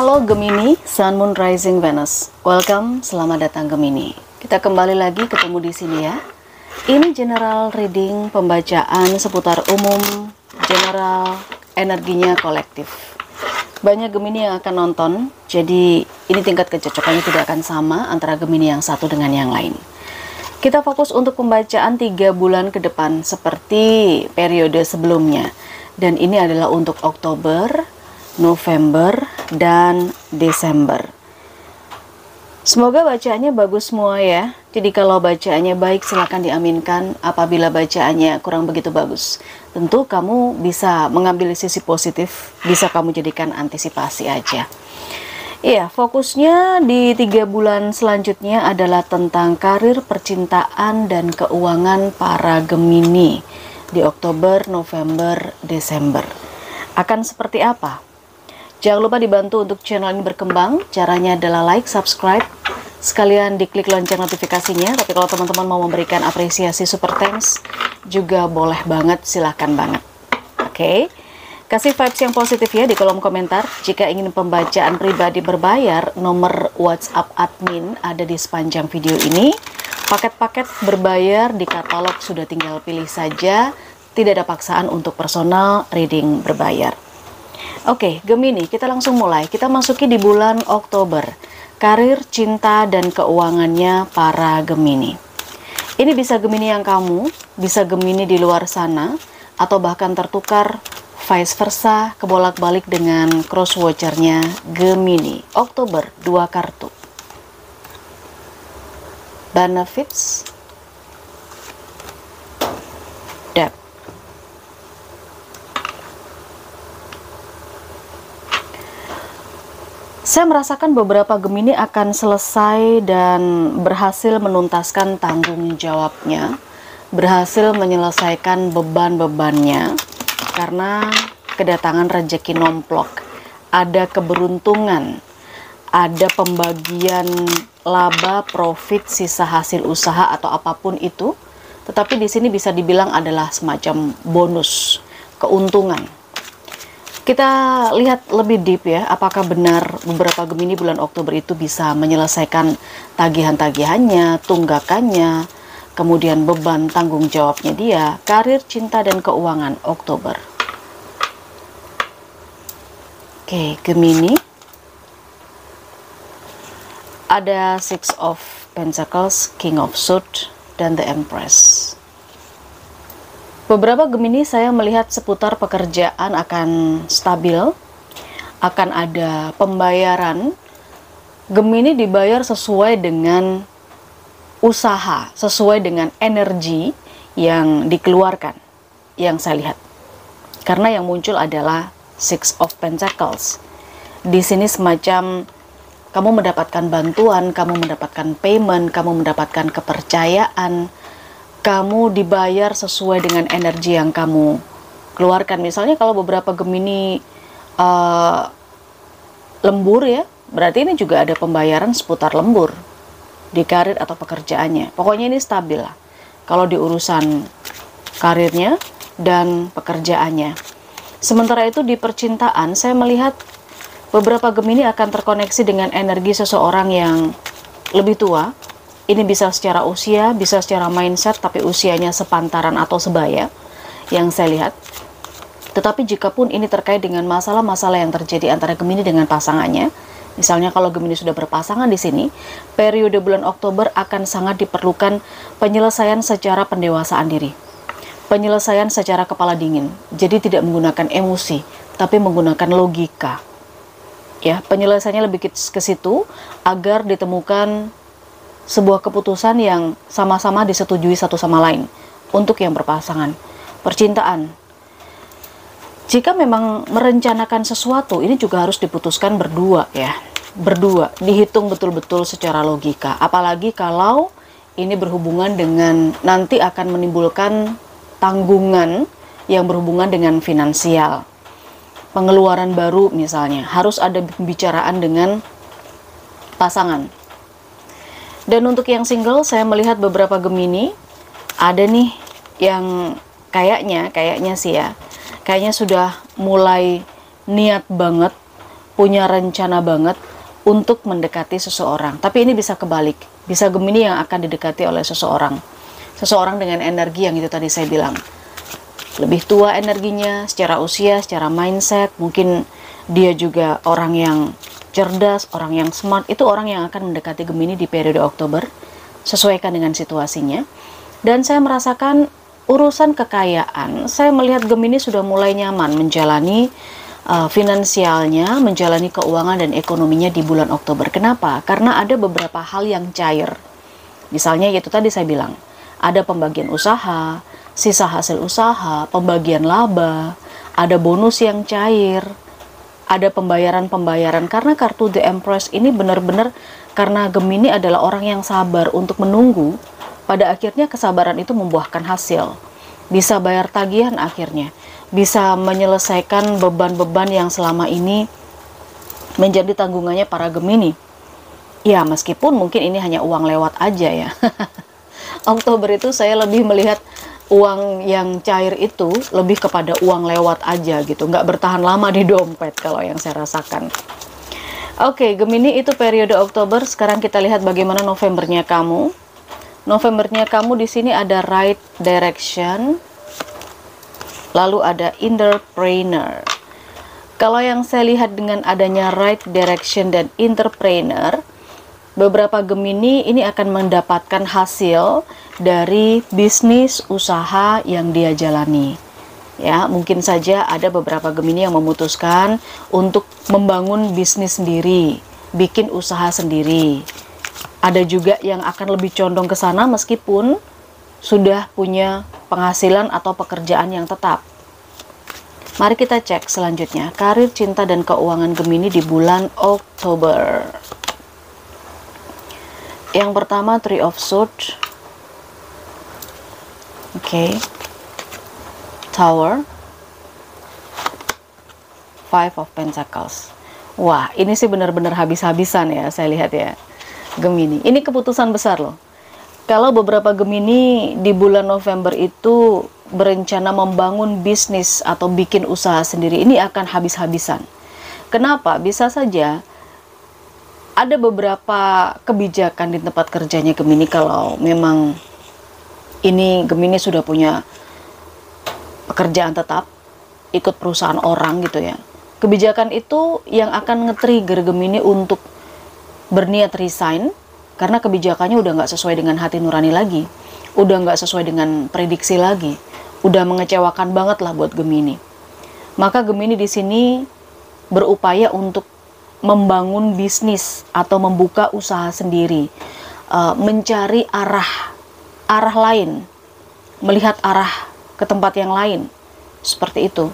Halo Gemini, Sun, Moon, Rising, Venus. Welcome, selamat datang Gemini. Kita kembali lagi ketemu di sini ya. Ini general reading, pembacaan seputar umum, general, energinya kolektif. Banyak Gemini yang akan nonton, jadi ini tingkat kecocokannya tidak akan sama antara Gemini yang satu dengan yang lain. Kita fokus untuk pembacaan 3 bulan ke depan seperti periode sebelumnya. Dan ini adalah untuk Oktober, November, dan Desember. Semoga bacaannya bagus semua ya. Jadi kalau bacaannya baik silahkan diaminkan. Apabila bacaannya kurang begitu bagus, tentu kamu bisa mengambil sisi positif, bisa kamu jadikan antisipasi aja. Iya, fokusnya di 3 bulan selanjutnya adalah tentang karir, percintaan, dan keuangan para Gemini di Oktober, November, Desember. Akan seperti apa? Jangan lupa dibantu untuk channel ini berkembang. Caranya adalah like, subscribe, sekalian diklik lonceng notifikasinya. Tapi kalau teman-teman mau memberikan apresiasi super thanks, juga boleh banget, silahkan banget. Oke, kasih vibes yang positif ya di kolom komentar. Jika ingin pembacaan pribadi berbayar, nomor WhatsApp admin ada di sepanjang video ini. Paket-paket berbayar di katalog sudah tinggal pilih saja. Tidak ada paksaan untuk personal reading berbayar. Oke, Gemini, kita langsung mulai. Kita masuki di bulan Oktober. Karir, cinta, dan keuangannya para Gemini. Ini bisa Gemini yang kamu, bisa Gemini di luar sana, atau bahkan tertukar vice versa, kebolak-balik dengan cross watchernya Gemini. Oktober, 2 kartu. Benefits, debt. Saya merasakan beberapa Gemini akan selesai dan berhasil menuntaskan tanggung jawabnya, berhasil menyelesaikan beban-bebannya, karena kedatangan rezeki nomplok, ada keberuntungan, ada pembagian laba, profit, sisa hasil usaha atau apapun itu, tetapi di sini bisa dibilang adalah semacam bonus, keuntungan. Kita lihat lebih deep ya, apakah benar beberapa Gemini bulan Oktober itu bisa menyelesaikan tagihan-tagihannya, tunggakannya, kemudian beban tanggung jawabnya dia, karir, cinta, dan keuangan Oktober. Oke, Gemini. Ada Six of Pentacles, King of Swords, dan The Empress. Beberapa Gemini saya melihat seputar pekerjaan akan stabil, akan ada pembayaran. Gemini dibayar sesuai dengan usaha, sesuai dengan energi yang dikeluarkan, yang saya lihat. Karena yang muncul adalah Six of Pentacles. Di sini semacam kamu mendapatkan bantuan, kamu mendapatkan payment, kamu mendapatkan kepercayaan, kamu dibayar sesuai dengan energi yang kamu keluarkan. Misalnya kalau beberapa Gemini lembur ya, berarti ini juga ada pembayaran seputar lembur di karir atau pekerjaannya. Pokoknya ini stabil lah kalau di urusan karirnya dan pekerjaannya. Sementara itu di percintaan saya melihat beberapa Gemini akan terkoneksi dengan energi seseorang yang lebih tua. Ini bisa secara usia, bisa secara mindset, tapi usianya sepantaran atau sebaya yang saya lihat. Tetapi jikapun ini terkait dengan masalah-masalah yang terjadi antara Gemini dengan pasangannya, misalnya kalau Gemini sudah berpasangan di sini, periode bulan Oktober akan sangat diperlukan penyelesaian secara pendewasaan diri. Penyelesaian secara kepala dingin. Jadi tidak menggunakan emosi, tapi menggunakan logika. Ya, penyelesaiannya lebih ke situ agar ditemukan sebuah keputusan yang sama-sama disetujui satu sama lain untuk yang berpasangan. Percintaan, jika memang merencanakan sesuatu, ini juga harus diputuskan berdua ya, berdua, dihitung betul-betul secara logika. Apalagi kalau ini berhubungan dengan nanti akan menimbulkan tanggungan yang berhubungan dengan finansial, pengeluaran baru misalnya, harus ada pembicaraan dengan pasangan. Dan untuk yang single, saya melihat beberapa Gemini, ada nih yang kayaknya sih ya, kayaknya sudah mulai niat banget punya rencana banget untuk mendekati seseorang. Tapi ini bisa kebalik, bisa Gemini yang akan didekati oleh seseorang. Seseorang dengan energi yang itu tadi saya bilang. Lebih tua energinya, secara usia, secara mindset, mungkin dia juga orang yang cerdas, orang yang smart. Itu orang yang akan mendekati Gemini di periode Oktober, sesuaikan dengan situasinya. Dan saya merasakan urusan kekayaan, saya melihat Gemini sudah mulai nyaman menjalani finansialnya, menjalani keuangan dan ekonominya di bulan Oktober. Kenapa? Karena ada beberapa hal yang cair. Misalnya yaitu tadi saya bilang, ada pembagian usaha, sisa hasil usaha, pembagian laba, ada bonus yang cair, ada pembayaran-pembayaran. Karena kartu The Empress ini benar-benar, karena Gemini adalah orang yang sabar untuk menunggu, pada akhirnya kesabaran itu membuahkan hasil. Bisa bayar tagihan akhirnya, bisa menyelesaikan beban-beban yang selama ini menjadi tanggungannya para Gemini. Ya, meskipun mungkin ini hanya uang lewat aja ya. Oktober itu saya lebih melihat uang yang cair itu lebih kepada uang lewat aja gitu, nggak bertahan lama di dompet kalau yang saya rasakan. Oke, Gemini itu periode Oktober. Sekarang kita lihat bagaimana Novembernya kamu. Novembernya kamu di sini ada right direction, lalu ada entrepreneur. Kalau yang saya lihat dengan adanya right direction dan entrepreneur, beberapa Gemini ini akan mendapatkan hasil dari bisnis usaha yang dia jalani. Ya, mungkin saja ada beberapa Gemini yang memutuskan untuk membangun bisnis sendiri, bikin usaha sendiri. Ada juga yang akan lebih condong ke sana meskipun sudah punya penghasilan atau pekerjaan yang tetap. Mari kita cek selanjutnya, karir, cinta, dan keuangan Gemini di bulan Oktober. Yang pertama, Three of Swords. Oke. Tower. Five of Pentacles. Wah, ini sih benar-benar habis-habisan ya, saya lihat ya. Gemini, ini keputusan besar loh. Kalau beberapa Gemini di bulan November itu berencana membangun bisnis atau bikin usaha sendiri, ini akan habis-habisan. Kenapa? Bisa saja ada beberapa kebijakan di tempat kerjanya Gemini. Kalau memang ini Gemini sudah punya pekerjaan tetap, ikut perusahaan orang gitu ya, kebijakan itu yang akan nge-trigger Gemini untuk berniat resign, karena kebijakannya udah nggak sesuai dengan hati nurani lagi, udah nggak sesuai dengan prediksi lagi, udah mengecewakan banget lah buat Gemini. Maka Gemini di sini berupaya untuk membangun bisnis atau membuka usaha sendiri, mencari arah lain, melihat arah ke tempat yang lain, seperti itu.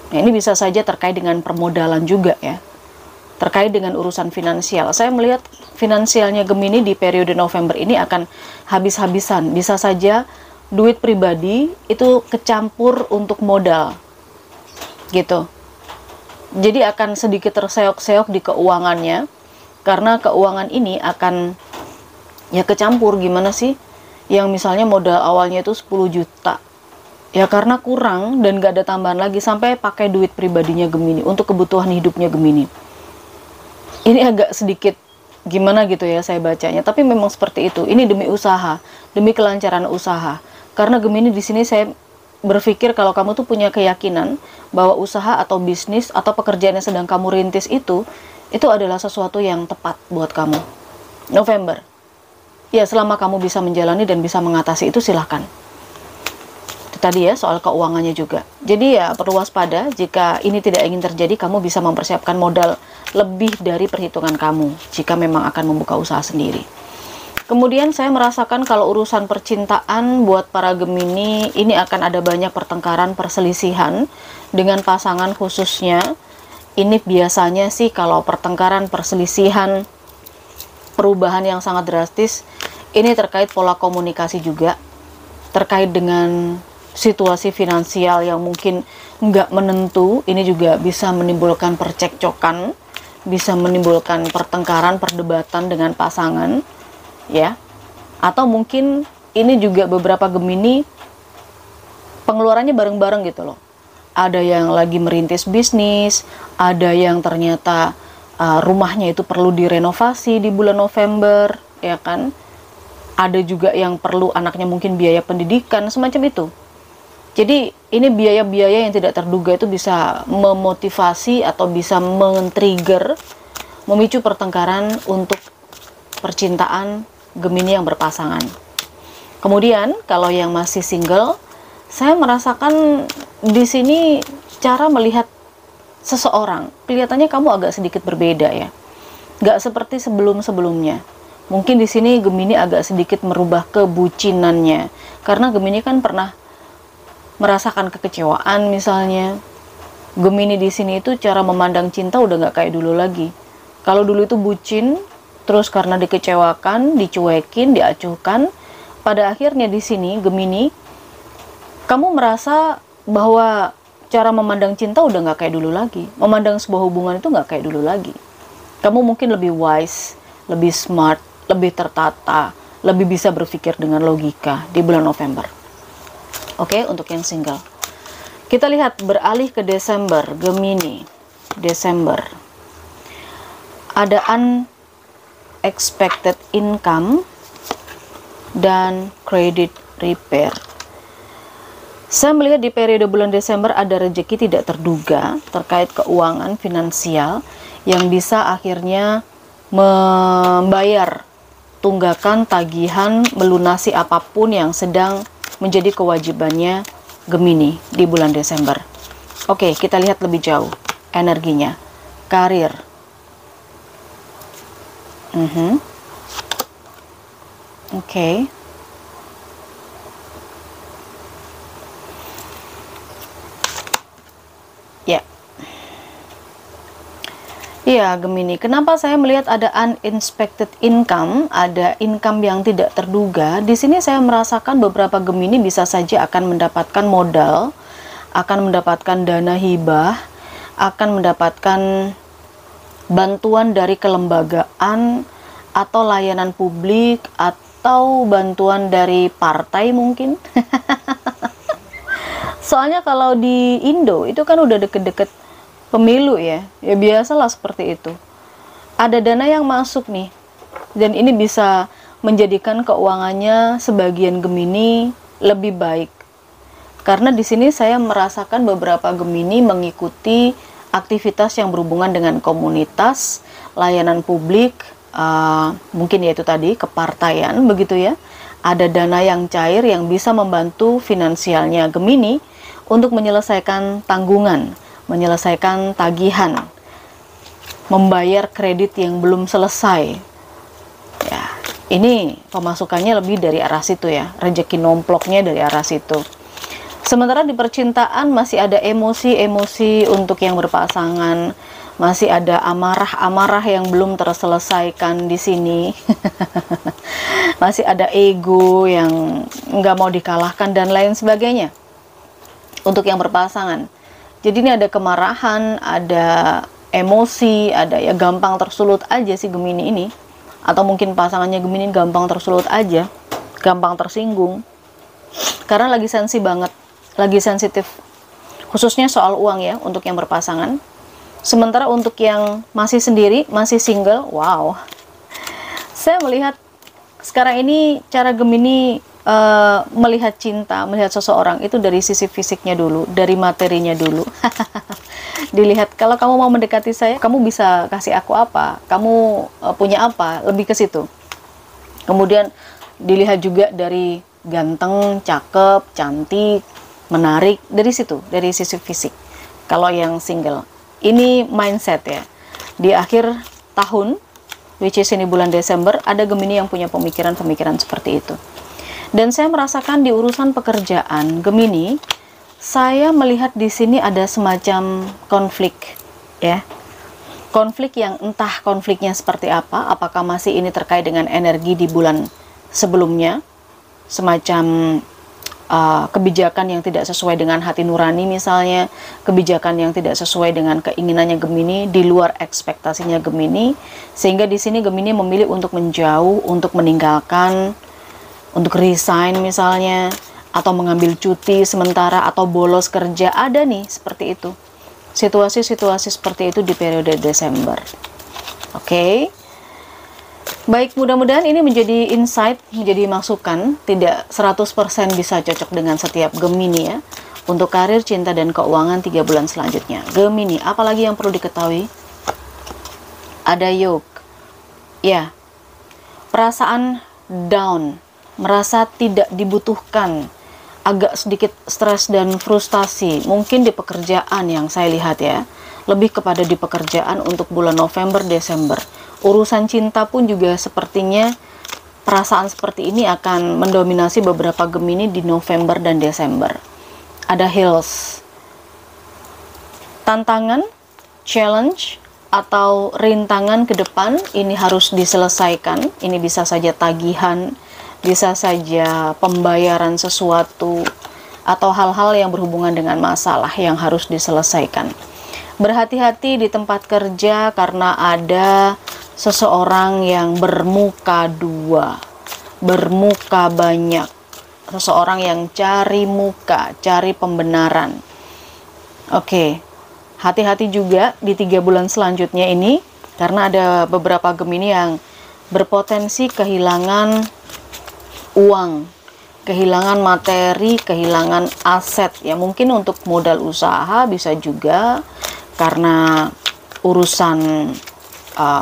Nah, ini bisa saja terkait dengan permodalan juga ya, terkait dengan urusan finansial. Saya melihat finansialnya Gemini di periode November ini akan habis-habisan. Bisa saja duit pribadi itu kecampur untuk modal gitu. Jadi akan sedikit terseok-seok di keuangannya, karena keuangan ini akan ya kecampur. Gimana sih yang misalnya modal awalnya itu 10 juta, ya karena kurang dan gak ada tambahan lagi, sampai pakai duit pribadinya Gemini untuk kebutuhan hidupnya Gemini. Ini agak sedikit gimana gitu ya saya bacanya, tapi memang seperti itu. Ini demi usaha, demi kelancaran usaha. Karena Gemini di sini saya berpikir kalau kamu tuh punya keyakinan bahwa usaha atau bisnis atau pekerjaan yang sedang kamu rintis itu adalah sesuatu yang tepat buat kamu. November. Ya, selama kamu bisa menjalani dan bisa mengatasi itu, silahkan. Tadi ya soal keuangannya juga. Jadi ya perlu waspada, jika ini tidak ingin terjadi, kamu bisa mempersiapkan modal lebih dari perhitungan kamu jika memang akan membuka usaha sendiri. Kemudian saya merasakan kalau urusan percintaan buat para Gemini ini akan ada banyak pertengkaran, perselisihan dengan pasangan khususnya. Ini biasanya sih kalau pertengkaran, perselisihan, perubahan yang sangat drastis, ini terkait pola komunikasi juga, terkait dengan situasi finansial yang mungkin nggak menentu. Ini juga bisa menimbulkan percekcokan, bisa menimbulkan pertengkaran, perdebatan dengan pasangan, ya. Atau mungkin ini juga beberapa Gemini pengeluarannya bareng-bareng gitu loh. ada yang lagi merintis bisnis, ada yang ternyata rumahnya itu perlu direnovasi di bulan November, ya kan? Ada juga yang perlu anaknya mungkin biaya pendidikan, semacam itu. Jadi ini biaya-biaya yang tidak terduga itu bisa memotivasi atau bisa men-trigger, memicu pertengkaran untuk percintaan Gemini yang berpasangan. Kemudian kalau yang masih single, saya merasakan di sini cara melihat seseorang, kelihatannya kamu agak sedikit berbeda ya. Nggak seperti sebelum-sebelumnya. Mungkin di sini Gemini agak sedikit merubah kebucinannya. Karena Gemini kan pernah merasakan kekecewaan misalnya. Gemini di sini itu cara memandang cinta udah nggak kayak dulu lagi. Kalau dulu itu bucin, terus karena dikecewakan, dicuekin, diacuhkan, pada akhirnya di sini Gemini, kamu merasa bahwa cara memandang cinta udah nggak kayak dulu lagi. Memandang sebuah hubungan itu nggak kayak dulu lagi. Kamu mungkin lebih wise, lebih smart, lebih tertata, lebih bisa berpikir dengan logika di bulan November. Oke, untuk yang single. Kita lihat beralih ke Desember, Gemini. Desember. Ada unexpected income dan credit repair. Saya melihat di periode bulan Desember ada rezeki tidak terduga terkait keuangan finansial yang bisa akhirnya membayar tunggakan, tagihan, melunasi apapun yang sedang menjadi kewajibannya Gemini di bulan Desember. Oke, kita lihat lebih jauh energinya. Karir. Oke. Ya. Iya, Gemini. Kenapa saya melihat ada unexpected income, ada income yang tidak terduga? Di sini saya merasakan beberapa Gemini bisa saja akan mendapatkan modal, akan mendapatkan dana hibah, akan mendapatkan bantuan dari kelembagaan atau layanan publik atau bantuan dari partai mungkin. Soalnya kalau di Indo itu kan udah deket-deket pemilu ya biasalah seperti itu. Ada dana yang masuk nih, dan ini bisa menjadikan keuangannya sebagian Gemini lebih baik. Karena di sini saya merasakan beberapa Gemini mengikuti aktivitas yang berhubungan dengan komunitas, layanan publik, mungkin yaitu tadi kepartaian begitu ya. Ada dana yang cair yang bisa membantu finansialnya Gemini untuk menyelesaikan tanggungan, menyelesaikan tagihan, membayar kredit yang belum selesai. Ya, ini pemasukannya lebih dari arah situ ya, rezeki nomploknya dari arah situ. Sementara di percintaan masih ada emosi-emosi untuk yang berpasangan, masih ada amarah-amarah yang belum terselesaikan di sini. Masih ada ego yang nggak mau dikalahkan dan lain sebagainya untuk yang berpasangan. Jadi ini ada kemarahan, ada emosi, ada ya gampang tersulut aja sih Gemini ini. Atau mungkin pasangannya Gemini gampang tersulut aja, gampang tersinggung. Karena lagi sensi banget, lagi sensitif. Khususnya soal uang ya, untuk yang berpasangan. Sementara untuk yang masih sendiri, masih single, wow. Saya melihat sekarang ini cara Gemini melihat cinta, melihat seseorang itu dari sisi fisiknya dulu, dari materinya dulu. Dilihat, kalau kamu mau mendekati saya, kamu bisa kasih aku apa, kamu punya apa, lebih ke situ. Kemudian dilihat juga dari ganteng, cakep, cantik, menarik, dari situ, dari sisi fisik. Kalau yang single, ini mindset ya. Di akhir tahun, which is ini bulan Desember, ada Gemini yang punya pemikiran-pemikiran seperti itu. Dan saya merasakan di urusan pekerjaan Gemini, saya melihat di sini ada semacam konflik ya. Konflik yang entah konfliknya seperti apa, apakah masih ini terkait dengan energi di bulan sebelumnya, semacam kebijakan yang tidak sesuai dengan hati nurani misalnya, kebijakan yang tidak sesuai dengan keinginannya Gemini, di luar ekspektasinya Gemini, sehingga di sini Gemini memilih untuk menjauh, untuk meninggalkan, untuk resign misalnya, atau mengambil cuti sementara atau bolos kerja, ada nih seperti itu. Situasi-situasi seperti itu di periode Desember. Oke. Baik, mudah-mudahan ini menjadi insight, menjadi masukan, tidak 100% bisa cocok dengan setiap Gemini ya. Untuk karir, cinta, dan keuangan 3 bulan selanjutnya. Gemini, apalagi yang perlu diketahui? Ada yoke. Ya, perasaan down, merasa tidak dibutuhkan, agak sedikit stres dan frustasi, mungkin di pekerjaan yang saya lihat ya. Lebih kepada di pekerjaan untuk bulan November, Desember. Urusan cinta pun juga sepertinya perasaan seperti ini akan mendominasi beberapa Gemini di November dan Desember. Ada heels, tantangan, challenge, atau rintangan ke depan ini harus diselesaikan. Ini bisa saja tagihan, bisa saja pembayaran sesuatu, atau hal-hal yang berhubungan dengan masalah yang harus diselesaikan. Berhati-hati di tempat kerja karena ada seseorang yang bermuka dua, bermuka banyak, seseorang yang cari muka, cari pembenaran. Oke, hati-hati juga di 3 bulan selanjutnya ini, karena ada beberapa Gemini yang berpotensi kehilangan uang, kehilangan materi, kehilangan aset, ya mungkin untuk modal usaha, bisa juga karena urusan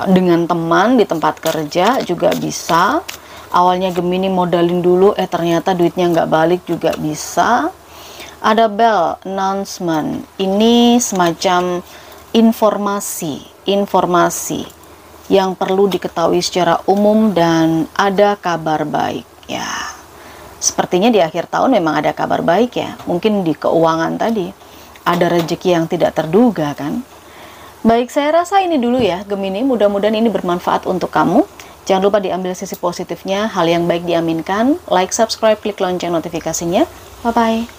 dengan teman di tempat kerja juga bisa. Awalnya Gemini modalin dulu, ternyata duitnya nggak balik juga bisa. Ada bell, announcement, ini semacam informasi yang perlu diketahui secara umum dan ada kabar baik ya. Sepertinya di akhir tahun memang ada kabar baik ya, mungkin di keuangan tadi ada rezeki yang tidak terduga kan. Baik, saya rasa ini dulu ya Gemini, mudah-mudahan ini bermanfaat untuk kamu. Jangan lupa diambil sisi positifnya, hal yang baik diaminkan. Like, subscribe, klik lonceng notifikasinya. Bye-bye.